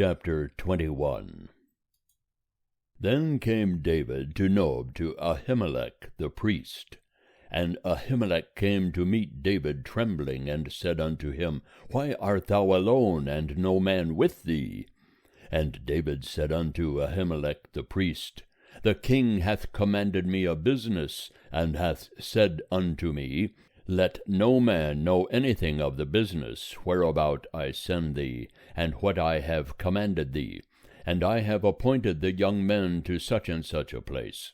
Chapter 21. Then came David to Nob to Ahimelech the priest. And Ahimelech came to meet David trembling, and said unto him, Why art thou alone, and no man with thee? And David said unto Ahimelech the priest, The king hath commanded me a business, and hath said unto me, Let no man know anything of the business whereabout I send thee, and what I have commanded thee. And I have appointed the young men to such and such a place.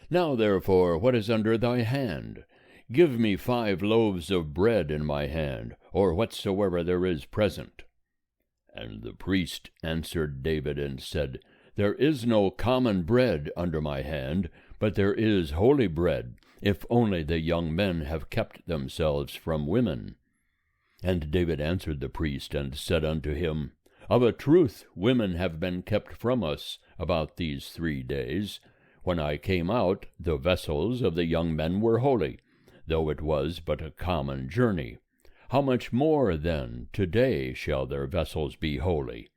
Now therefore, what is under thy hand? Give me 5 loaves of bread in my hand, or whatsoever there is present. And the priest answered David and said, There is no common bread under my hand, but there is holy bread, if only the young men have kept themselves from women. And David answered the priest and said unto him, Of a truth women have been kept from us about these 3 days. When I came out, the vessels of the young men were holy, though it was but a common journey. How much more, then, today shall their vessels be holy?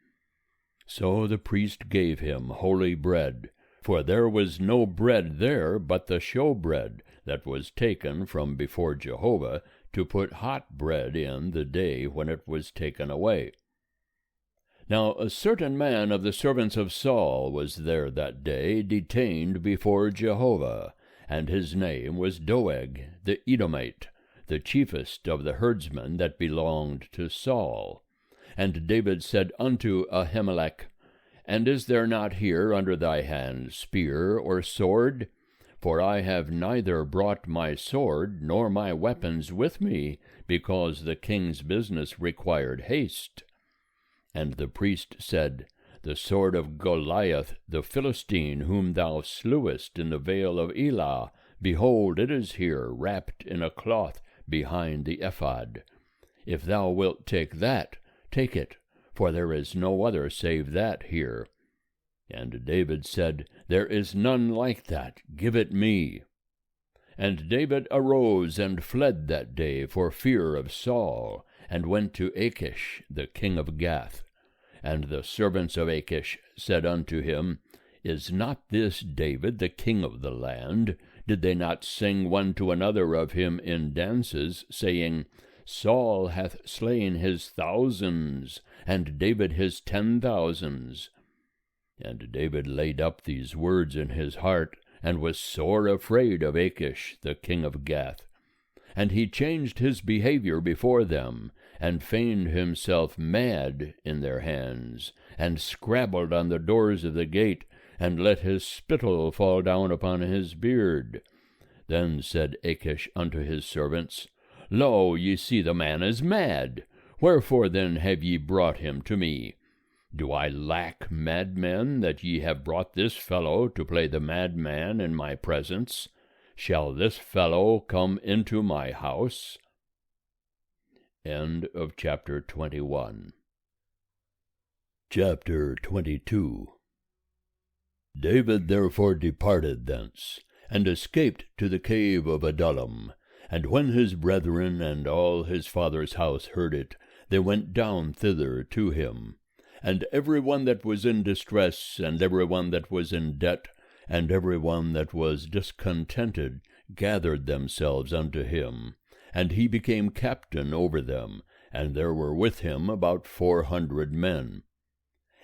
So the priest gave him holy bread, for there was no bread there but the showbread that was taken from before Jehovah, to put hot bread in the day when it was taken away. Now a certain man of the servants of Saul was there that day, detained before Jehovah, and his name was Doeg the Edomite, the chiefest of the herdsmen that belonged to Saul. And David said unto Ahimelech, And is there not here under thy hand spear or sword? For I have neither brought my sword nor my weapons with me, because the king's business required haste. And the priest said, The sword of Goliath the Philistine, whom thou slewest in the vale of Elah, behold, it is here, wrapped in a cloth behind the ephod. If thou wilt take that, take it, for there is no other save that here. And David said, There is none like that, give it me. And David arose and fled that day for fear of Saul, and went to Achish the king of Gath. And the servants of Achish said unto him, Is not this David the king of the land? Did they not sing one to another of him in dances, saying, Saul hath slain his thousands, and David his 10,000s? And David laid up these words in his heart, and was sore afraid of Achish the king of Gath. And he changed his behavior before them, and feigned himself mad in their hands, and scrabbled on the doors of the gate, and let his spittle fall down upon his beard. Then said Achish unto his servants, Lo, ye see the man is mad. Wherefore then have ye brought him to me? Do I lack madmen, that ye have brought this fellow to play the madman in my presence? Shall this fellow come into my house? End of chapter 21. Chapter 22. David therefore departed thence, and escaped to the cave of Adullam. And when his brethren and all his father's house heard it, they went down thither to him. And every one that was in distress, and every one that was in debt, and every one that was discontented, gathered themselves unto him. And he became captain over them, and there were with him about 400 men.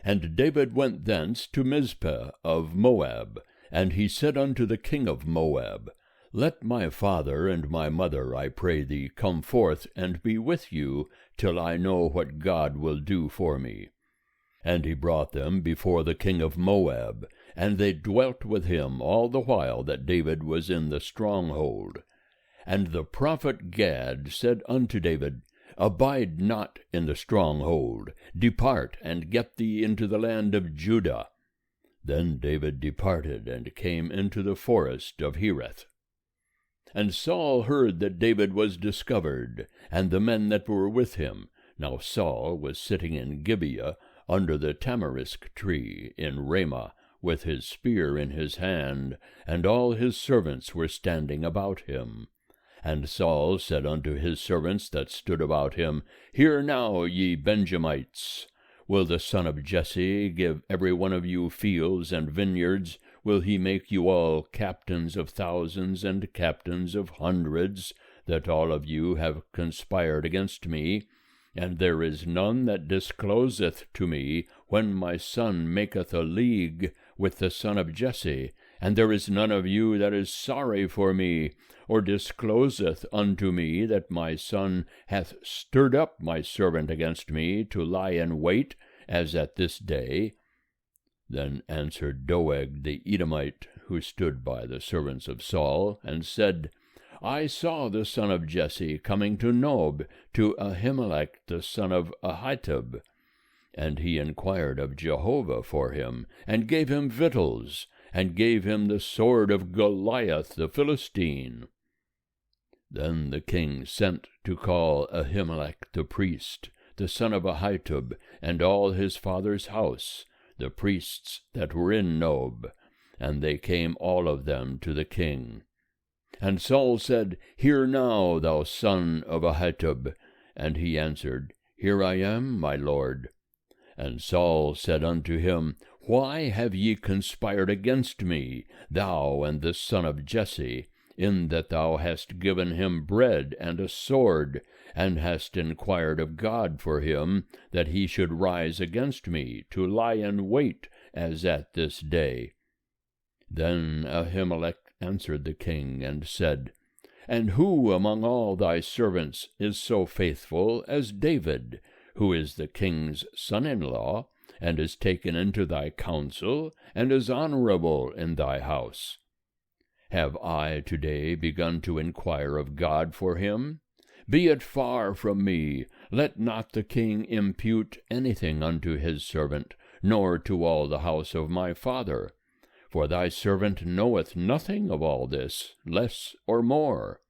And David went thence to Mizpeh of Moab, and he said unto the king of Moab, Let my father and my mother, I pray thee, come forth and be with you, till I know what God will do for me. And he brought them before the king of Moab, and they dwelt with him all the while that David was in the stronghold. And the prophet Gad said unto David, Abide not in the stronghold, depart, and get thee into the land of Judah. Then David departed, and came into the forest of Hereth. And Saul heard that David was discovered, and the men that were with him. Now Saul was sitting in Gibeah, under the tamarisk tree in Ramah, with his spear in his hand, and all his servants were standing about him. And Saul said unto his servants that stood about him, Hear now, ye Benjamites, Will the son of Jesse give every one of you fields and vineyards? Will he make you all captains of thousands and captains of hundreds, that all of you have conspired against me? And there is none that discloseth to me when my son maketh a league with the son of Jesse, and there is none of you that is sorry for me, or discloseth unto me that my son hath stirred up my servant against me to lie in wait, as at this day. Then answered Doeg the Edomite, who stood by the servants of Saul, and said, I saw the son of Jesse coming to Nob, to Ahimelech the son of Ahitub. And he inquired of Jehovah for him, and gave him victuals, and gave him the sword of Goliath the Philistine. Then the king sent to call Ahimelech the priest, the son of Ahitub, and all his father's house, the priests that were in Nob, and they came all of them to the king. And Saul said, Hear now, thou son of Ahitub. And he answered, Here I am, my lord. And Saul said unto him, Why have ye conspired against me, thou and the son of Jesse, in that thou hast given him bread and a sword, and hast inquired of God for him, that he should rise against me, to lie in wait, as at this day? Then Ahimelech answered the king, and said, And who among all thy servants is so faithful as David, who is the king's son-in-law, and is taken into thy counsel, and is honorable in thy house? Have I today begun to inquire of God for him? Be it far from me, let not the king impute anything unto his servant, nor to all the house of my father. For thy servant knoweth nothing of all this, less or more.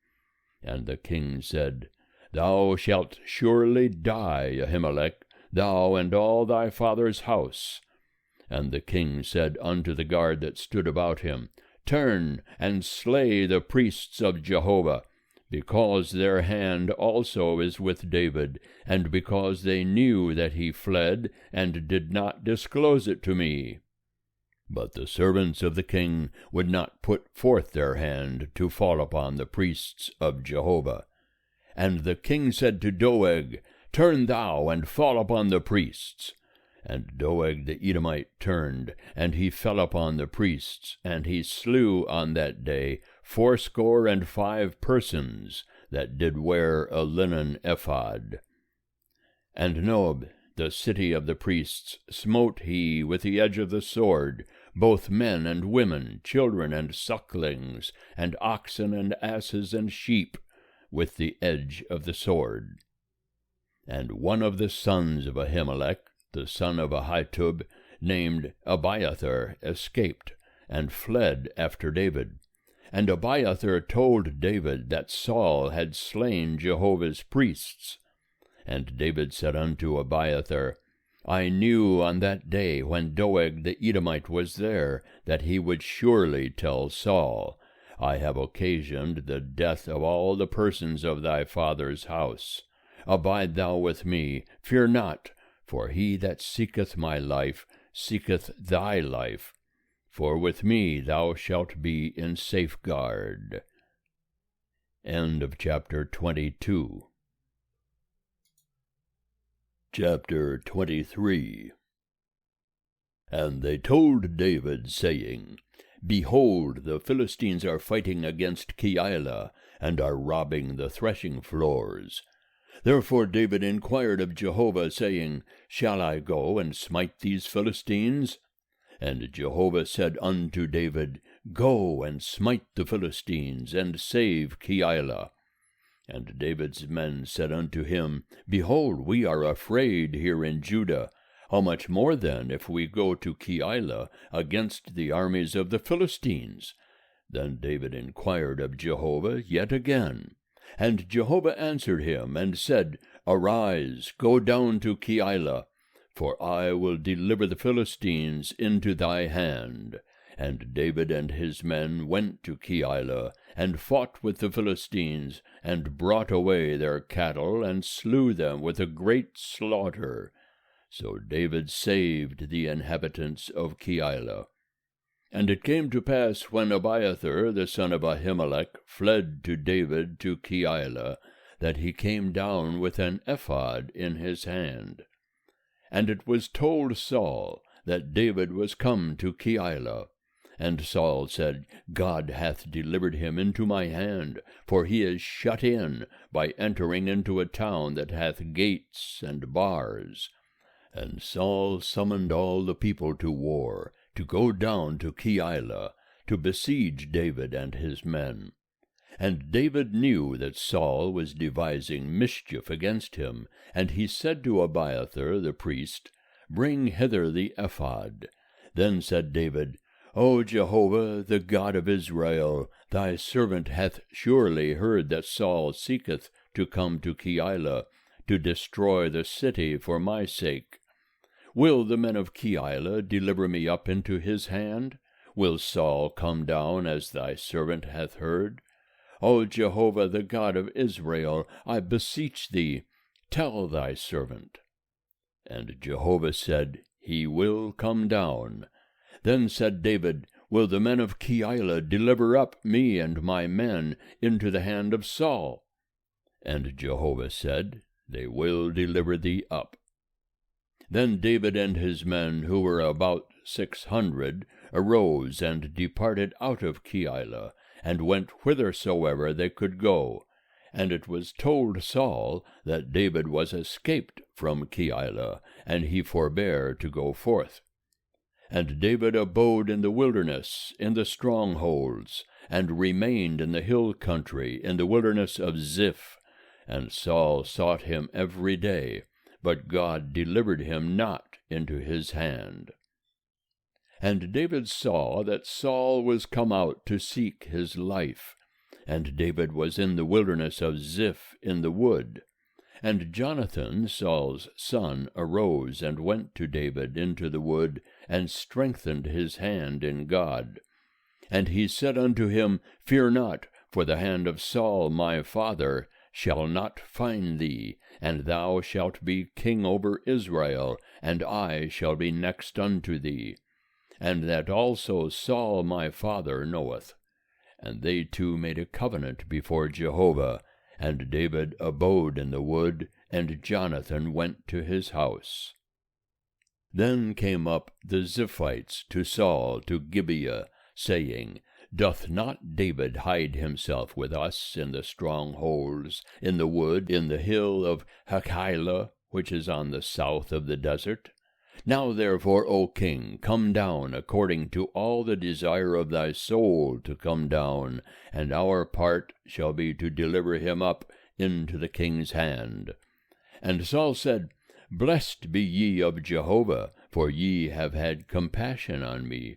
And the king said, Thou shalt surely die, Ahimelech, thou and all thy father's house. And the king said unto the guard that stood about him, Turn and slay the priests of Jehovah, because their hand also is with David, and because they knew that he fled, and did not disclose it to me. But the servants of the king would not put forth their hand to fall upon the priests of Jehovah. And the king said to Doeg, Turn thou and fall upon the priests. And Doeg the Edomite turned, and he fell upon the priests, and he slew on that day 75 persons that did wear a linen ephod. And Nob, the city of the priests, smote he with the edge of the sword, both men and women, children and sucklings, and oxen and asses and sheep, with the edge of the sword. And one of the sons of Ahimelech, the son of Ahitub, named Abiathar, escaped, and fled after David. And Abiathar told David that Saul had slain Jehovah's priests. And David said unto Abiathar, I knew on that day when Doeg the Edomite was there, that he would surely tell Saul, I have occasioned the death of all the persons of thy father's house. Abide thou with me, fear not, for he that seeketh my life seeketh thy life. For with me thou shalt be in safeguard. End of chapter 22. Chapter 23. And they told David, saying, Behold, the Philistines are fighting against Keilah, and are robbing the threshing floors. Therefore David inquired of Jehovah, saying, Shall I go and smite these Philistines? And Jehovah said unto David, Go and smite the Philistines, and save Keilah. And David's men said unto him, Behold, we are afraid here in Judah. How much more then if we go to Keilah against the armies of the Philistines? Then David inquired of Jehovah yet again. And Jehovah answered him, and said, Arise, go down to Keilah, for I will deliver the Philistines into thy hand. And David and his men went to Keilah, and fought with the Philistines, and brought away their cattle, and slew them with a great slaughter. So David saved the inhabitants of Keilah. And it came to pass, when Abiathar the son of Ahimelech fled to David to Keilah, that he came down with an ephod in his hand. And it was told Saul that David was come to Keilah. And Saul said, God hath delivered him into my hand, for he is shut in by entering into a town that hath gates and bars. And Saul summoned all the people to war, to go down to Keilah, to besiege David and his men. And David knew that Saul was devising mischief against him, and he said to Abiathar the priest, Bring hither the ephod. Then said David, O Jehovah, the God of Israel, thy servant hath surely heard that Saul seeketh to come to Keilah, to destroy the city for my sake. Will the men of Keilah deliver me up into his hand? Will Saul come down as thy servant hath heard? O Jehovah, the God of Israel, I beseech thee, tell thy servant. And Jehovah said, He will come down. Then said David, Will the men of Keilah deliver up me and my men into the hand of Saul? And Jehovah said, They will deliver thee up. Then David and his men, who were about 600, arose and departed out of Keilah, and went whithersoever they could go. And it was told Saul that David was escaped from Keilah, and he forbare to go forth. And David abode in the wilderness, in the strongholds, and remained in the hill country, in the wilderness of Ziph. And Saul sought him every day, but God delivered him not into his hand. And David saw that Saul was come out to seek his life, and David was in the wilderness of Ziph in the wood. And Jonathan, Saul's son, arose and went to David into the wood, and strengthened his hand in God. And he said unto him, Fear not, for the hand of Saul my father shall not find thee, and thou shalt be king over Israel, and I shall be next unto thee. And that also Saul my father knoweth. And they two made a covenant before Jehovah, and David abode in the wood, and Jonathan went to his house. Then came up the Ziphites to Saul to Gibeah, saying, Doth not David hide himself with us in the strongholds, in the wood, in the hill of Hachilah, which is on the south of the desert? Now therefore, O king, come down according to all the desire of thy soul to come down, and our part shall be to deliver him up into the king's hand. And Saul said, Blessed be ye of Jehovah, for ye have had compassion on me.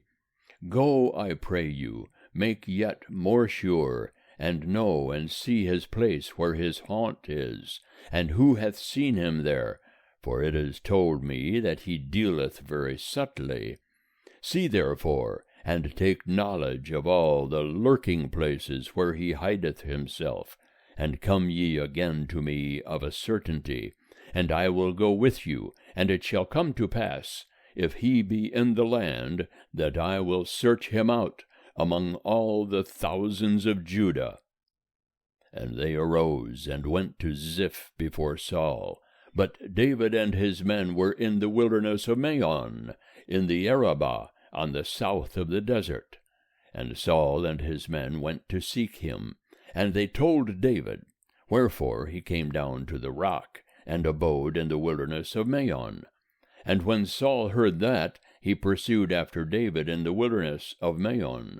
Go, I pray you, make yet more sure, and know and see his place where his haunt is, and who hath seen him there, for it is told me that he dealeth very subtly. See therefore, and take knowledge of all the lurking places where he hideth himself, and come ye again to me of a certainty, and I will go with you, and it shall come to pass, if he be in the land, that I will search him out among all the thousands of Judah. And they arose and went to Ziph before Saul. But David and his men were in the wilderness of Maon, in the Arabah, on the south of the desert. And Saul and his men went to seek him, and they told David. Wherefore he came down to the rock, and abode in the wilderness of Maon. And when Saul heard that, he pursued after David in the wilderness of Maon.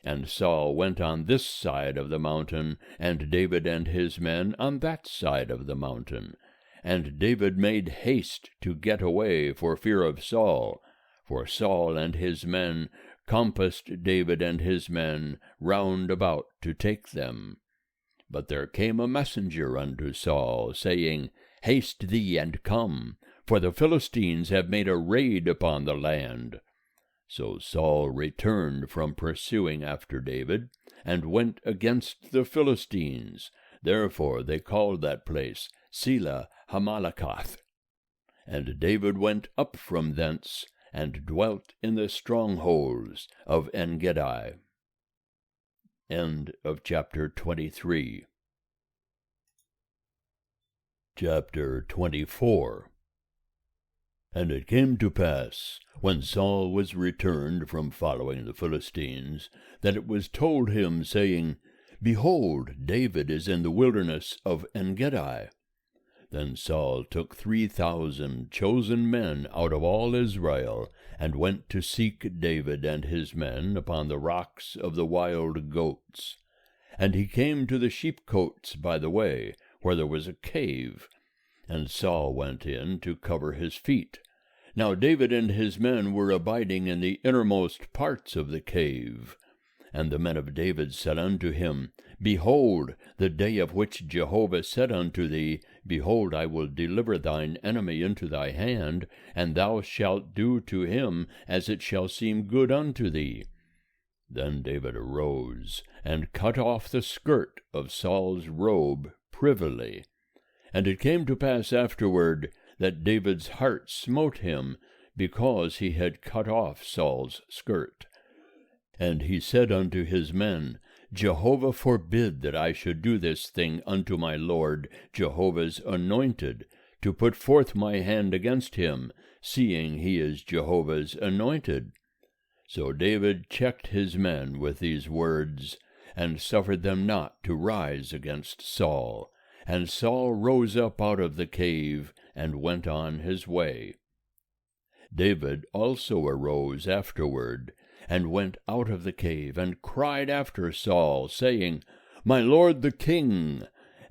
And Saul went on this side of the mountain, and David and his men on that side of the mountain. And David made haste to get away for fear of Saul, for Saul and his men compassed David and his men round about to take them. But there came a messenger unto Saul, saying, Haste thee and come, for the Philistines have made a raid upon the land. So Saul returned from pursuing after David, and went against the Philistines. Therefore they called that place Selah Hammalakoth. And David went up from thence, and dwelt in the strongholds of Engedi. End of chapter 23. Chapter 24. And it came to pass, when Saul was returned from following the Philistines, that it was told him, saying, Behold, David is in the wilderness of Engedi. Then Saul took 3,000 chosen men out of all Israel, and went to seek David and his men upon the rocks of the wild goats. And he came to the sheepcotes by the way, where there was a cave, and Saul went in to cover his feet. Now David and his men were abiding in the innermost parts of the cave. And the men of David said unto him, Behold, the day of which Jehovah said unto thee, Behold, I will deliver thine enemy into thy hand, and thou shalt do to him as it shall seem good unto thee. Then David arose, and cut off the skirt of Saul's robe privily. And it came to pass afterward, that David's heart smote him, because he had cut off Saul's skirt. And he said unto his men, Jehovah forbid that I should do this thing unto my Lord, Jehovah's anointed, to put forth my hand against him, seeing he is Jehovah's anointed. So David checked his men with these words, and suffered them not to rise against Saul. And Saul rose up out of the cave, and went on his way. David also arose afterward, and went out of the cave, and cried after Saul, saying, My lord the king.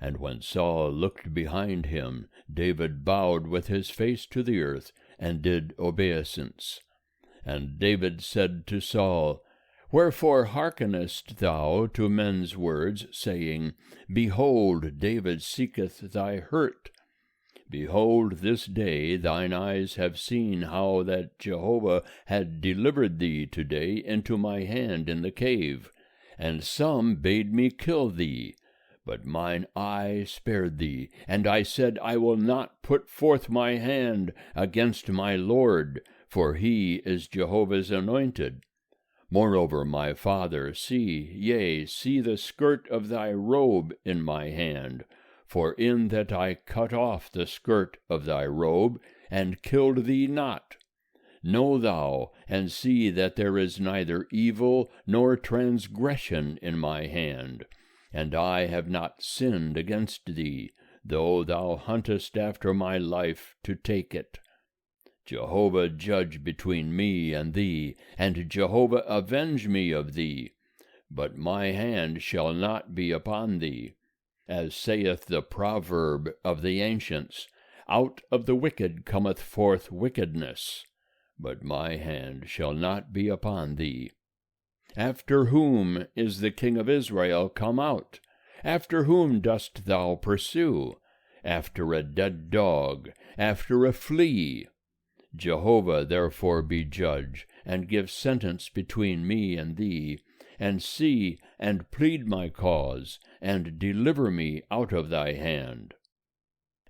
And when Saul looked behind him, David bowed with his face to the earth, and did obeisance. And David said to Saul, Wherefore hearkenest thou to men's words, saying, Behold, David seeketh thy hurt? Behold, this day thine eyes have seen how that Jehovah had delivered thee today into my hand in the cave, and some bade me kill thee. But mine eye spared thee, and I said, I will not put forth my hand against my Lord, for he is Jehovah's anointed. Moreover, my father, see the skirt of thy robe in my hand, for in that I cut off the skirt of thy robe, and killed thee not. Know thou, and see that there is neither evil nor transgression in my hand, and I have not sinned against thee, though thou huntest after my life to take it. Jehovah judge between me and thee, and Jehovah avenge me of thee. But my hand shall not be upon thee. As saith the proverb of the ancients, Out of the wicked cometh forth wickedness, but my hand shall not be upon thee. After whom is the king of Israel come out? After whom dost thou pursue? After a dead dog, after a flea. Jehovah therefore be judge, and give sentence between me and thee, and see, and plead my cause, and deliver me out of thy hand.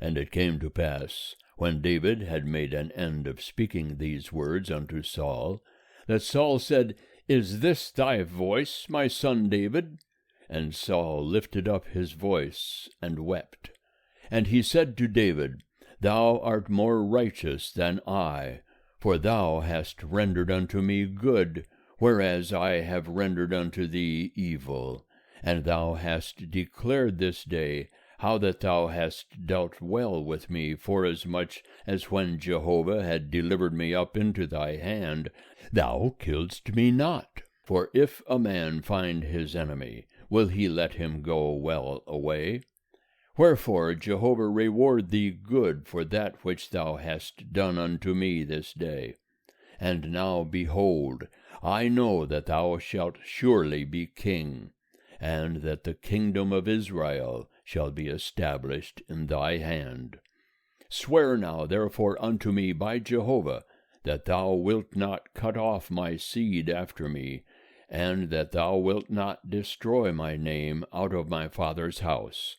And it came to pass, when David had made an end of speaking these words unto Saul, that Saul said, Is this thy voice, my son David? And Saul lifted up his voice, and wept. And he said to David, Thou art more righteous than I, for thou hast rendered unto me good, whereas I have rendered unto thee evil. And thou hast declared this day how that thou hast dealt well with me, forasmuch as when Jehovah had delivered me up into thy hand, thou killedst me not. For if a man find his enemy, will he let him go well away? Wherefore Jehovah reward thee good for that which thou hast done unto me this day. And now, behold, I know that thou shalt surely be king, and that the kingdom of Israel shall be established in thy hand. Swear now therefore unto me by Jehovah, that thou wilt not cut off my seed after me, and that thou wilt not destroy my name out of my father's house.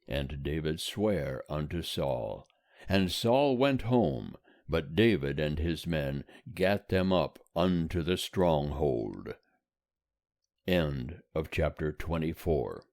And David sware unto Saul. And Saul went home, but David and his men gat them up unto the stronghold. End of chapter 24.